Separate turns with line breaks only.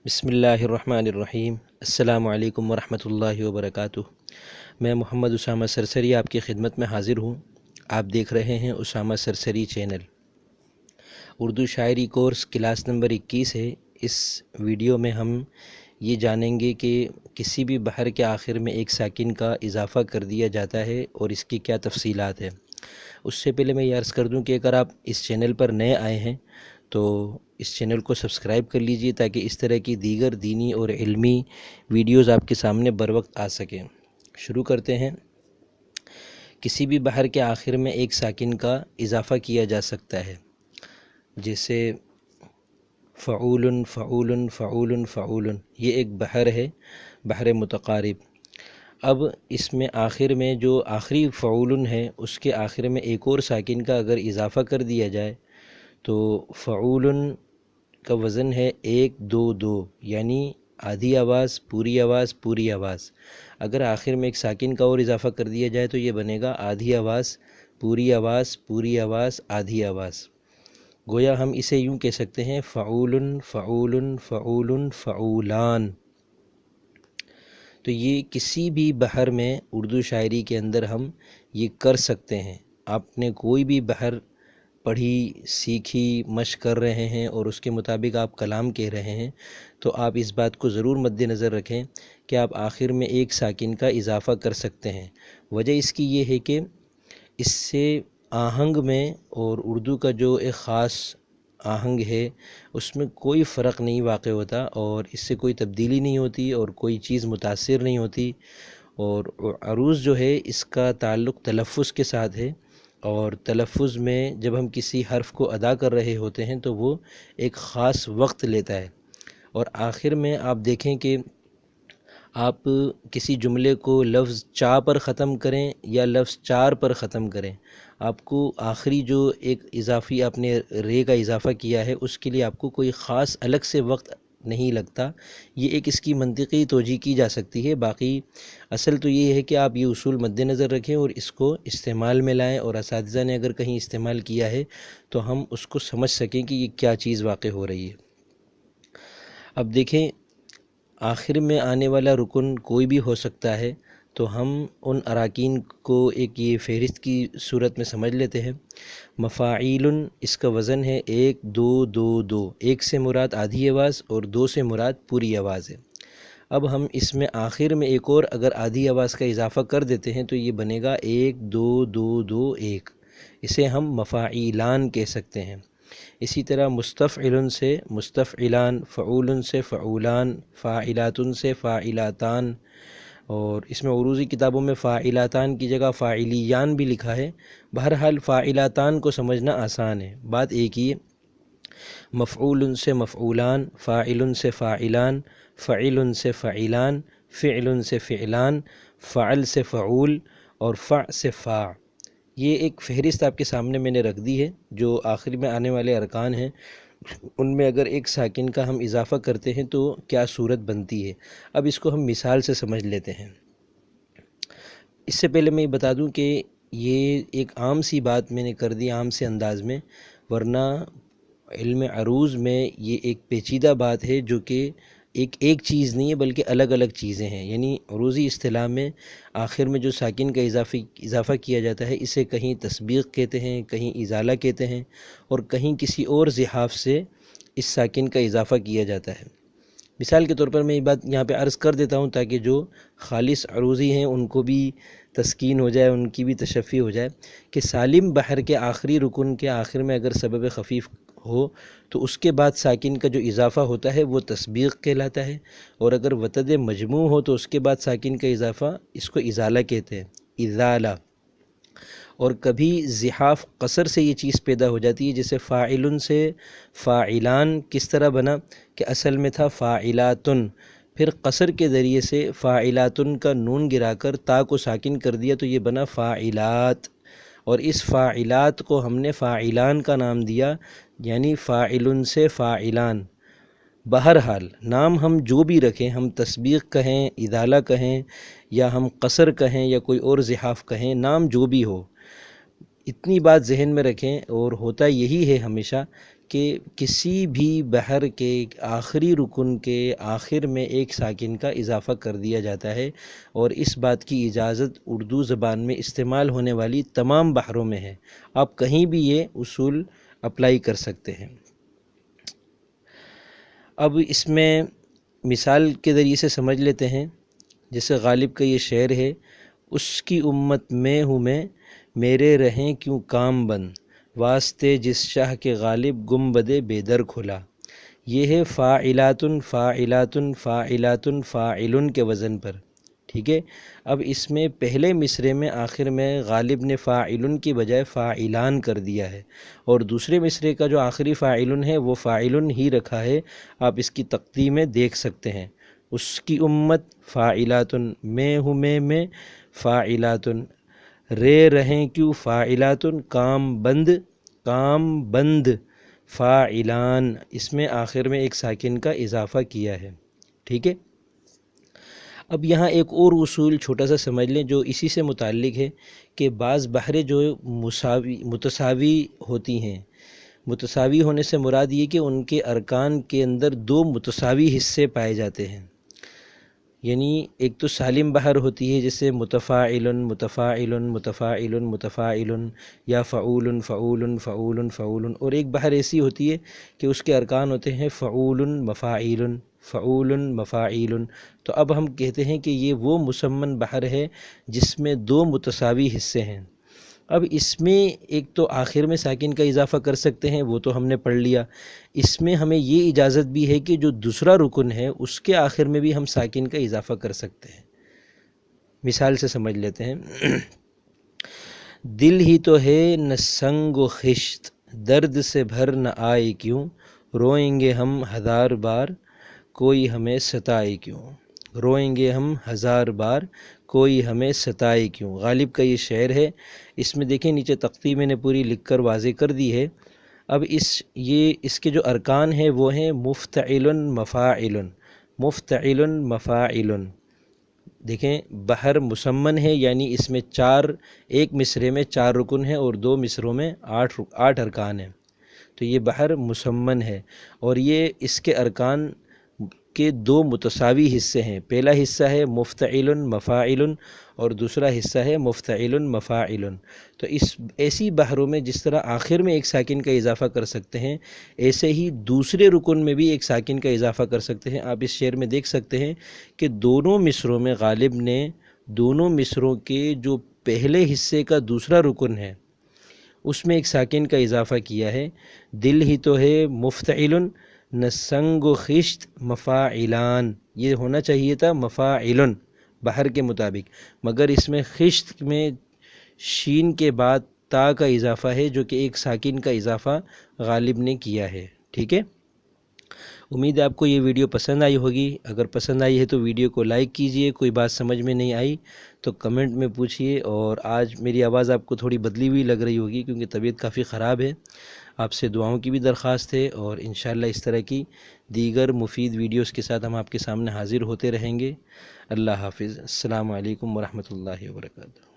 بسم اللہ الرحمن الرحیم۔ السلام علیکم ورحمۃ اللہ وبرکاتہ۔ میں محمد اسامہ سرسری آپ کی خدمت میں حاضر ہوں۔ آپ دیکھ رہے ہیں اسامہ سرسری چینل۔ اردو شاعری کورس کلاس نمبر 21 ہے۔ اس ویڈیو میں ہم یہ جانیں گے کہ کسی بھی بحر کے آخر میں ایک ساکن کا اضافہ کر دیا جاتا ہے اور اس کی کیا تفصیلات ہیں۔ اس سے پہلے میں یہ عرض کر دوں کہ اگر آپ اس چینل پر نئے آئے ہیں تو اس چینل کو سبسکرائب کر لیجئے تاکہ اس طرح کی دیگر دینی اور علمی ویڈیوز آپ کے سامنے بر وقت آ سکیں۔ شروع کرتے ہیں۔ کسی بھی بحر کے آخر میں ایک ساکن کا اضافہ کیا جا سکتا ہے، جیسے فعول فعول فعول فعول، یہ ایک بحر ہے، بحر متقارب۔ اب اس میں آخر میں جو آخری فعول ہے اس کے آخر میں ایک اور ساکن کا اگر اضافہ کر دیا جائے تو فعول کا وزن ہے 1 2 2، یعنی آدھی آواز پوری آواز پوری آواز۔ اگر آخر میں ایک ساکن کا اور اضافہ کر دیا جائے تو یہ بنے گا آدھی آواز پوری آواز پوری آواز آدھی آواز۔ گویا ہم اسے یوں کہہ سکتے ہیں فعول فعول فعول فعولان۔ تو یہ کسی بھی بحر میں اردو شاعری کے اندر ہم یہ کر سکتے ہیں۔ آپ نے کوئی بھی بحر پڑھی سیکھی مشق کر رہے ہیں اور اس کے مطابق آپ کلام کہہ رہے ہیں تو آپ اس بات کو ضرور مد نظر رکھیں کہ آپ آخر میں ایک ساکن کا اضافہ کر سکتے ہیں۔ وجہ اس کی یہ ہے کہ اس سے آہنگ میں اور اردو کا جو ایک خاص آہنگ ہے اس میں کوئی فرق نہیں واقع ہوتا اور اس سے کوئی تبدیلی نہیں ہوتی اور کوئی چیز متاثر نہیں ہوتی، اور عروض جو ہے اس کا تعلق تلفظ کے ساتھ ہے، اور تلفظ میں جب ہم کسی حرف کو ادا کر رہے ہوتے ہیں تو وہ ایک خاص وقت لیتا ہے۔ اور آخر میں آپ دیکھیں کہ آپ کسی جملے کو لفظ چا پر ختم کریں یا لفظ چار پر ختم کریں، آپ کو آخری جو ایک اضافی آپ نے رے کا اضافہ کیا ہے اس کے لیے آپ کو کوئی خاص الگ سے وقت نہیں لگتا۔ یہ ایک اس کی منطقی توجیہ کی جا سکتی ہے۔ باقی اصل تو یہ ہے کہ آپ یہ اصول مد نظر رکھیں اور اس کو استعمال میں لائیں، اور اساتذہ نے اگر کہیں استعمال کیا ہے تو ہم اس کو سمجھ سکیں کہ یہ کیا چیز واقع ہو رہی ہے۔ اب دیکھیں، آخر میں آنے والا رکن کوئی بھی ہو سکتا ہے، تو ہم ان اراکین کو ایک یہ فہرست کی صورت میں سمجھ لیتے ہیں۔ مفاعیل، اس کا وزن ہے 1 2 2 2، 1 سے مراد آدھی آواز اور 2 سے مراد پوری آواز ہے۔ اب ہم اس میں آخر میں ایک اور اگر آدھی آواز کا اضافہ کر دیتے ہیں تو یہ بنے گا 1 2 2 2 1، اسے ہم مفاعیلان کہہ سکتے ہیں۔ اسی طرح مستفعل سے مستفعلان، فعول سے فعولان، فاعلات سے فاعلاتان، اور اس میں عروضی کتابوں میں فاعلاتان کی جگہ فاعلیان بھی لکھا ہے۔ بہرحال فاعلاتان کو سمجھنا آسان ہے، بات ایک ہی ہے۔ مفعول سے مفعولان، فاعل سے فاعلان، فعل سے فعیلان، فعل سے فعلان، فعل سے فعول اور فع سے فاع۔ یہ ایک فہرست آپ کے سامنے میں نے رکھ دی ہے جو آخر میں آنے والے ارکان ہیں، ان میں اگر ایک ساکن کا ہم اضافہ کرتے ہیں تو کیا صورت بنتی ہے۔ اب اس کو ہم مثال سے سمجھ لیتے ہیں۔ اس سے پہلے میں یہ بتا دوں کہ یہ ایک عام سی بات میں نے کر دی عام سے انداز میں، ورنہ علم عروض میں یہ ایک پیچیدہ بات ہے جو کہ ایک چیز نہیں ہے بلکہ الگ الگ چیزیں ہیں۔ یعنی عروضی اصطلاح میں آخر میں جو ساکن کا اضافہ کیا جاتا ہے اسے کہیں تسبیق کہتے ہیں، کہیں ازالہ کہتے ہیں، اور کہیں کسی اور زحاف سے اس ساکن کا اضافہ کیا جاتا ہے۔ مثال کے طور پر میں یہ بات یہاں پہ عرض کر دیتا ہوں تاکہ جو خالص عروضی ہیں ان کو بھی تسکین ہو جائے، ان کی بھی تشفی ہو جائے، کہ سالم بحر کے آخری رکن کے آخر میں اگر سبب خفیف ہو تو اس کے بعد ساکن کا جو اضافہ ہوتا ہے وہ تسبیق کہلاتا ہے، اور اگر وتد مجموع ہو تو اس کے بعد ساکن کا اضافہ اس کو ازالہ کہتے ہیں، ازالہ۔ اور کبھی زحاف قصر سے یہ چیز پیدا ہو جاتی ہے، جیسے فاعل سے فاعلان کس طرح بنا کہ اصل میں تھا فاعلاتن، پھر قصر کے ذریعے سے فاعلاتن کا نون گرا کر تا کو ساکن کر دیا تو یہ بنا فاعلات، اور اس فاعلات کو ہم نے فاعلان کا نام دیا، یعنی فاعل سے فاعلان۔ بہرحال نام ہم جو بھی رکھیں، ہم تسبیق کہیں، ازالہ کہیں، یا ہم قصر کہیں، یا کوئی اور زحاف کہیں، نام جو بھی ہو، اتنی بات ذہن میں رکھیں، اور ہوتا یہی ہے ہمیشہ کہ کسی بھی بحر کے آخری رکن کے آخر میں ایک ساکن کا اضافہ کر دیا جاتا ہے، اور اس بات کی اجازت اردو زبان میں استعمال ہونے والی تمام بحروں میں ہے۔ آپ کہیں بھی یہ اصول اپلائی کر سکتے ہیں۔ اب اس میں مثال کے ذریعے سے سمجھ لیتے ہیں، جیسے غالب کا یہ شعر ہے، اس کی امت میں ہوں میں، میرے رہیں کیوں کام بند، واسطے جس شاہ کے غالب گنبد بے در کھلا۔ یہ ہے فاعلاتن فاعلاتن فاعلاتن فاعلن کے وزن پر، ٹھیک ہے۔ اب اس میں پہلے مصرے میں آخر میں غالب نے فاعلن کی بجائے فاعلان کر دیا ہے، اور دوسرے مصرے کا جو آخری فاعلن ہے وہ فاعلن ہی رکھا ہے۔ آپ اس کی تقدیمیں دیکھ سکتے ہیں، اس کی امت فاعلاتن، میں ہوں میں فاعلاتن، رے رہیں کیوں فاعلاتن، کام بند کام بند فاعلان، اس میں آخر میں ایک ساکن کا اضافہ کیا ہے، ٹھیک ہے۔ اب یہاں ایک اور اصول چھوٹا سا سمجھ لیں جو اسی سے متعلق ہے، کہ بعض بحریں جو متساوی ہوتی ہیں، متساوی ہونے سے مراد یہ کہ ان کے ارکان کے اندر دو متساوی حصے پائے جاتے ہیں۔ یعنی ایک تو سالم بحر ہوتی ہے، جیسے متفاعل متفاعل متفاعل متفاعل، یا فعول فعول فعول فعول، اور ایک بحر ایسی ہوتی ہے کہ اس کے ارکان ہوتے ہیں فعول مفاعیل فعول مفاعیل۔ تو اب ہم کہتے ہیں کہ یہ وہ مسمن بحر ہے جس میں دو متساوی حصے ہیں۔ اب اس میں ایک تو آخر میں ساکن کا اضافہ کر سکتے ہیں، وہ تو ہم نے پڑھ لیا۔ اس میں ہمیں یہ اجازت بھی ہے کہ جو دوسرا رکن ہے اس کے آخر میں بھی ہم ساکن کا اضافہ کر سکتے ہیں۔ مثال سے سمجھ لیتے ہیں، دل ہی تو ہے نہ سنگ و خشت، درد سے بھر نہ آئے کیوں، روئیں گے ہم ہزار بار کوئی ہمیں ستائے کیوں، روئیں گے ہم ہزار بار کوئی ہمیں ستائے کیوں۔ غالب کا یہ شعر ہے، اس میں دیکھیں نیچے تختی میں نے پوری لکھ کر واضح کر دی ہے۔ اب اس کے جو ارکان ہیں وہ ہیں مفتعل مفاعل، مفتعل مفاعل۔ دیکھیں بحر مسمن ہے، یعنی اس میں ایک مصرے میں 4 رکن ہیں اور 2 مصروں میں 8 ارکان ہیں، تو یہ بحر مسمن ہے، اور یہ اس کے ارکان کے 2 متساوی حصے ہیں۔ پہلا حصہ ہے مفتعل مفاعل اور دوسرا حصہ ہے مفتعل مفاعل۔ تو ایسی بحروں میں جس طرح آخر میں ایک ساکن کا اضافہ کر سکتے ہیں، ایسے ہی دوسرے رکن میں بھی ایک ساکن کا اضافہ کر سکتے ہیں۔ آپ اس شعر میں دیکھ سکتے ہیں کہ دونوں مصروں میں غالب نے دونوں مصروں کے جو پہلے حصے کا دوسرا رکن ہے اس میں ایک ساکن کا اضافہ کیا ہے۔ دل ہی تو ہے مفتعل نہ سنگ و خشت مفاعلان، یہ ہونا چاہیے تھا مفاعلن بحر کے مطابق، مگر اس میں خشت میں شین کے بعد تا کا اضافہ ہے، جو کہ ایک ساکن کا اضافہ غالب نے کیا ہے، ٹھیک ہے۔ امید ہے آپ کو یہ ویڈیو پسند آئی ہوگی۔ اگر پسند آئی ہے تو ویڈیو کو لائک کیجئے، کوئی بات سمجھ میں نہیں آئی تو کمنٹ میں پوچھئے، اور آج میری آواز آپ کو تھوڑی بدلی ہوئی لگ رہی ہوگی کیونکہ طبیعت کافی خراب ہے۔ آپ سے دعاؤں کی بھی درخواست ہے، اور انشاءاللہ اس طرح کی دیگر مفید ویڈیوز کے ساتھ ہم آپ کے سامنے حاضر ہوتے رہیں گے۔ اللہ حافظ۔ السلام علیکم ورحمۃ اللہ وبرکاتہ۔